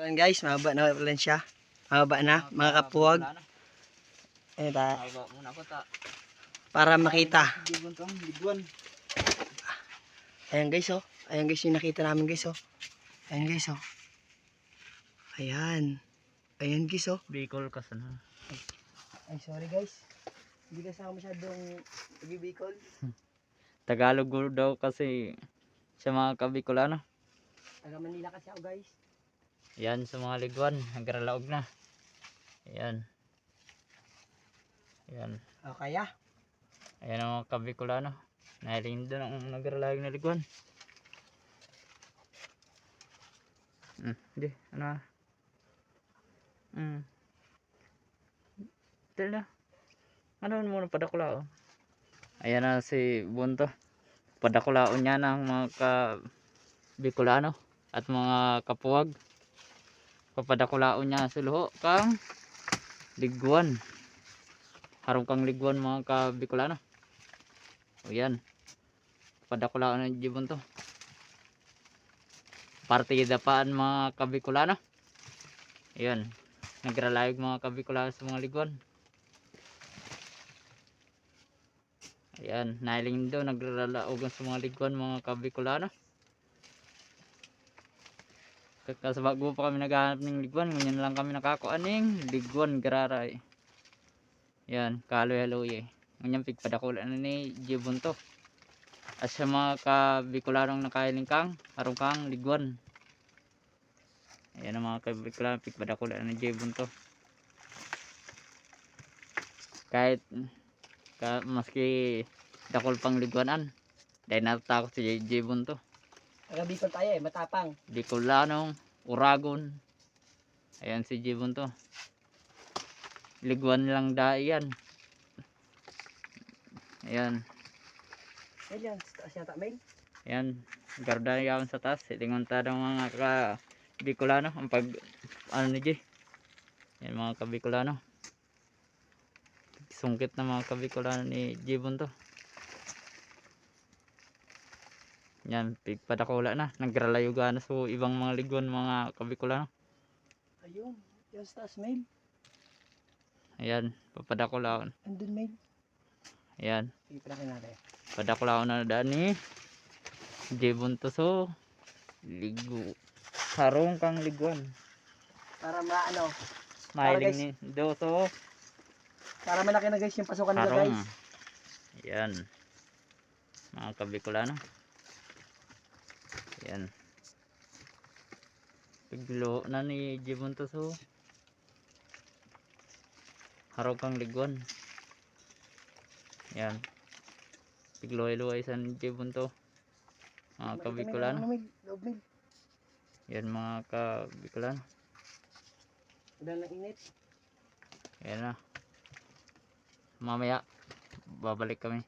Ayan guys, mahaba na pala siya. Mahaba na, mga kapuwag. Ayan ta. Para makita. Ayan guys oh. Ayan guys yung nakita namin guys oh. Ayan guys oh. Ayan. Ayan guys oh. Bicol ka sana. Ay sorry guys. Hindi kasi ako masyadong Bicol. Tagalog daw kasi sa mga Kabicolano. Taga Manila kasi ako guys. Yan sa mga liguan, nagralaog na. Ayan. Ayan. O kaya? Ayan ang mga Kabicolano. Nahiling doon ang nagralaog na liguan. Hindi, ano? Ito na. Ano muna padakulao? Ayan na si Bunto. Padakulaon niya ng mga Kabicolano at mga kapuwag. Papadakulaon niya sa luho kang liguan. Harong kang liguan mga Kabicolano. O yan. Padakulaon ng Bunto. Partida paan mga Kabicolano. Ayan. Nagralayog mga Kabicolano sa mga liguan. Ayan, nahiling daw nagralaogan sa mga liguan mga Kabicolano. Kasabago pa kami naghahanap ng liguan, ngunyan lang kami nakakuaning liguan gararay. Ayan, kaloy-haloy. Ngunyan pigpadakulan na ni Bunto. At sa mga Kabicolanong nakahiling kang harong kang liguan. Ayan ang mga Kabicolano pigpadakulan na ni Bunto. Kahit maski dakol pang liguanan dahil natatakot si Bunto. Taga Bicol tayo eh, matapang. Bicolanong, Uragon. Ayan si Bunto. Liguan lang dahil yan. Ayan. Ayan, taas yata mail. Ayan, garda yawan sa taas. Ilingon ta ng mga Bicolano ang pag ano ni J. Ayan mga Kabicolano. Sungkit na mga Kabicolano ni Bunto. Yan, pigpadakula na. Nagralayugan na sa ibang mga liguan mga Kabicolano. Ayun, yung taas mail. Ayan, papadakulaon. Andun mail. Ayan. Ipinakin natin. Padakulaon na daan ni Bunto so ligo. Harong kang liguan. Para maano. Mahiling ni Doso. Para malaki na guys yung pasukan nila Harong. guys. Ayan. Mga Kabicolano. Ayan. Piglo na ni Bunto so harong kang liguan. Ayan. Pigluay-luay sa ni Bunto. Mga Kabicolano. Ayan mga Kabicolano. Ulan ng init. Ayan na. Mamaya babalik kami.